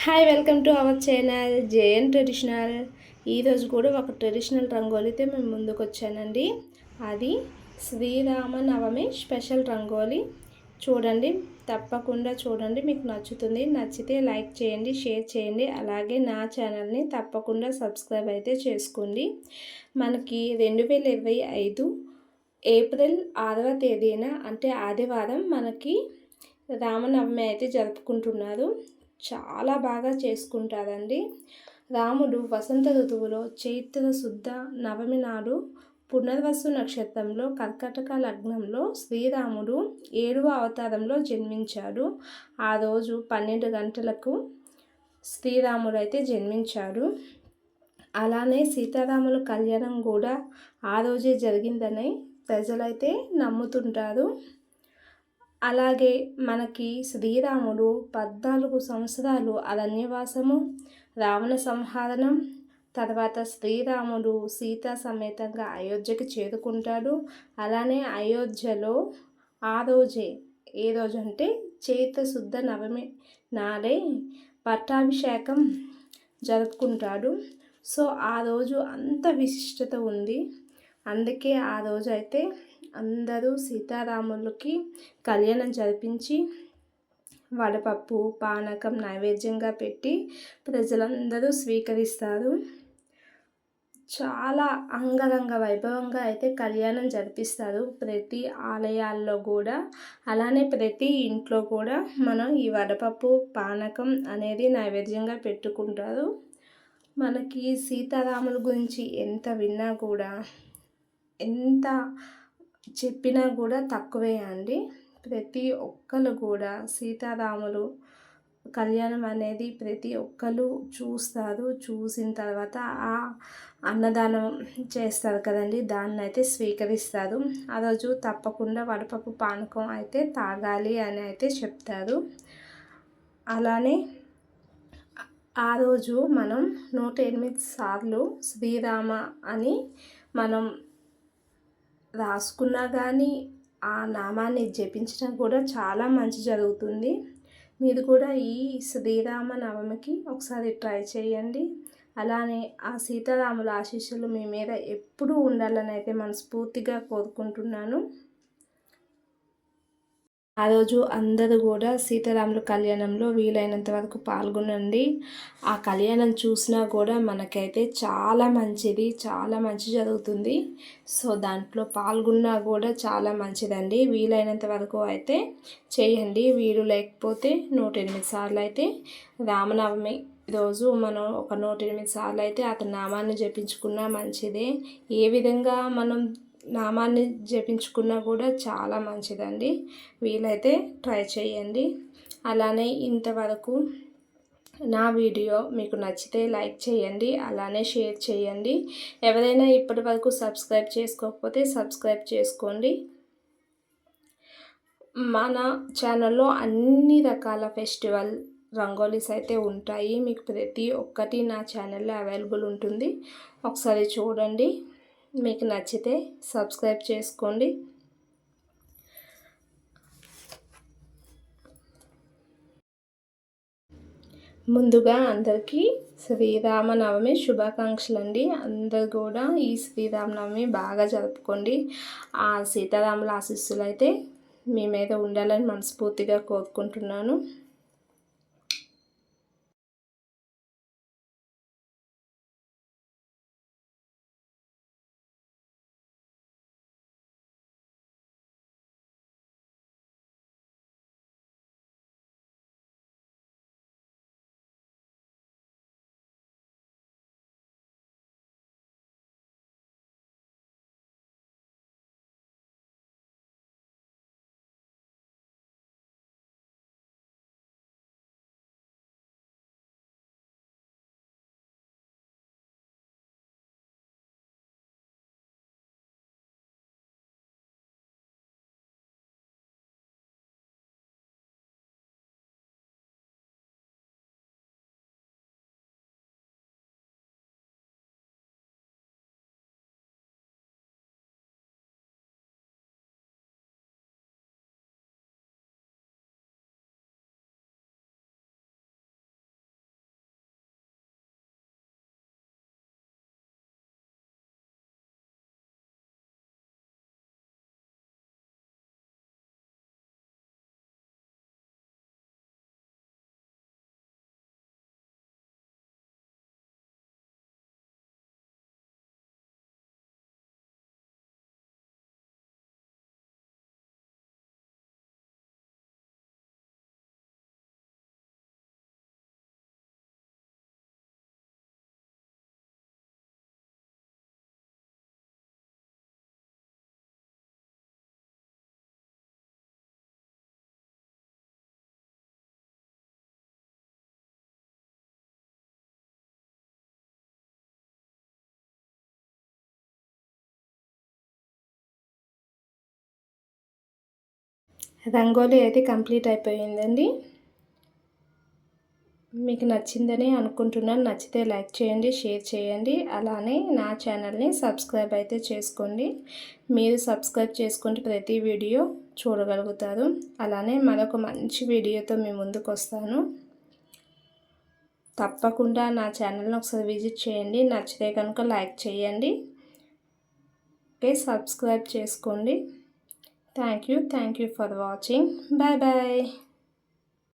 Hi welcome to our channel JN traditional. ఈరోజు కూడా ఒక ట్రెడిషనల్ రంగోలీతో మేము ముందుకు వచ్చానండి. అది శ్రీరామనవమి స్పెషల్ రంగోలీ. చూడండి, తప్పకుండా చూడండి, మీకు నచ్చుతుంది. నచ్చితే లైక్ చేయండి, షేర్ చేయండి. అలాగే నా ఛానల్ని తప్పకుండా సబ్స్క్రైబ్ అయితే చేసుకోండి. మనకి 2025 ఏప్రిల్ 6వ తేదీన అంటే ఆదివారం మనకి రామనవమి అయితే జరుపుకుంటున్నారు. చాలా బాగా చేసుకుంటారండి. రాముడు వసంత ఋతువులో చైత్ర శుద్ధ నవమి నాడు పునర్వసు నక్షత్రంలో కర్కటక లగ్నంలో శ్రీరాముడు 7వ అవతారంలో జన్మించాడు. ఆ రోజు 12 గంటలకు శ్రీరాముడు అయితే జన్మించాడు. అలానే సీతారాముల కళ్యాణం కూడా ఆ రోజే జరిగిందని ప్రజలైతే నమ్ముతుంటారు. అలాగే మనకి శ్రీరాముడు 14 సంవత్సరాలు అరణ్యవాసము, రావణ సంహారణం తర్వాత శ్రీరాముడు సీతా సమేతంగా అయోధ్యకి చేరుకుంటాడు. అలానే అయోధ్యలో ఆ రోజే, ఏ రోజు అంటే చైత్ర శుద్ధ నవమి నాడే పట్టాభిషేకం జరుపుకుంటాడు. సో ఆ రోజు అంత విశిష్టత ఉంది. అందుకే ఆ రోజు అయితే అందరూ సీతారాములకి కళ్యాణం జరిపించి వడపప్పు పానకం నైవేద్యంగా పెట్టి ప్రజలందరూ స్వీకరిస్తారు. చాలా అంగరంగ వైభవంగా అయితే కళ్యాణం జరిపిస్తారు ప్రతి ఆలయాల్లో కూడా. అలానే ప్రతి ఇంట్లో కూడా మనం ఈ వడపప్పు పానకం అనేది నైవేద్యంగా పెట్టుకుంటారు. మనకి సీతారాముల గురించి ఎంత విన్నా కూడా, ఎంత చెప్పినా కూడా తక్కువే అండి. ప్రతి ఒక్కరు కూడా సీతారాములు కళ్యాణం అనేది ప్రతి ఒక్కరు చూస్తారు. చూసిన తర్వాత ఆ అన్నదానం చేస్తారు కదండి, దాన్ని అయితే స్వీకరిస్తారు. ఆ రోజు తప్పకుండా వడపప్పు పానకం అయితే తాగాలి అని అయితే చెప్తారు. అలానే ఆ రోజు మనం 108 సార్లు శ్రీరామ అని మనం రాసుకున్నా కానీ ఆ నామాన్ని జపించడం కూడా చాలా మంచి జరుగుతుంది. మీరు కూడా ఈ శ్రీరామ నవమికి ఒకసారి ట్రై చేయండి. అలానే ఆ సీతారాముల ఆశీస్సులు మీ మీద ఎప్పుడూ ఉండాలని అయితే మనస్ఫూర్తిగా కోరుకుంటున్నాను. ఆ రోజు అందరూ కూడా సీతారాముల కళ్యాణంలో వీలైనంత వరకు పాల్గొనండి. ఆ కళ్యాణం చూసినా కూడా మనకైతే చాలా మంచిది, చాలా మంచి జరుగుతుంది. సో దాంట్లో పాల్గొన్నా కూడా చాలా మంచిదండి. వీలైనంత వరకు అయితే చేయండి. వీలు లేకపోతే 108 సార్లు అయితే రామనవమి రోజు మనం ఒక 108 సార్లు అయితే అతని నామాన్ని జపించుకున్నా మంచిదే. ఏ విధంగా మనం నామాన్ని జపించుకున్నా కూడా చాలా మంచిదండి. వీలైతే ట్రై చేయండి. అలానే ఇంతవరకు నా వీడియో మీకు నచ్చితే లైక్ చేయండి, అలానే షేర్ చేయండి. ఎవరైనా ఇప్పటి వరకు సబ్స్క్రైబ్ చేసుకోకపోతే సబ్స్క్రైబ్ చేసుకోండి. మన ఛానల్లో అన్ని రకాల ఫెస్టివల్ రంగోలీస్ అయితే ఉంటాయి. మీకు ప్రతి ఒక్కటి నా ఛానల్లో అవైలబుల్ ఉంటుంది. ఒకసారి చూడండి, మీకు నచ్చితే సబ్స్క్రైబ్ చేసుకోండి. ముందుగా అందరికీ శ్రీరామనవమి శుభాకాంక్షలు అండి. అందరు కూడా ఈ శ్రీరామనవమి బాగా జరుపుకోండి. ఆ సీతారాముల ఆశీస్సులు అయితే మీ మీద ఉండాలని మనస్ఫూర్తిగా కోరుకుంటున్నాను. రంగోలీ అయితే కంప్లీట్ అయిపోయిందండి. మీకు నచ్చిందని అనుకుంటున్నాను. నచ్చితే లైక్ చేయండి, షేర్ చేయండి. అలానే నా ఛానల్ని సబ్స్క్రైబ్ అయితే చేసుకోండి. మీరు సబ్స్క్రైబ్ చేసుకుంటే ప్రతి వీడియో చూడగలుగుతారు. అలానే మరొక మంచి వీడియోతో మీ ముందుకు వస్తాను. తప్పకుండా నా ఛానల్ని ఒకసారి విజిట్ చేయండి. నచ్చితే కనుక లైక్ చేయండి. ఓకే, సబ్స్క్రైబ్ చేసుకోండి. Thank you for watching. Bye bye.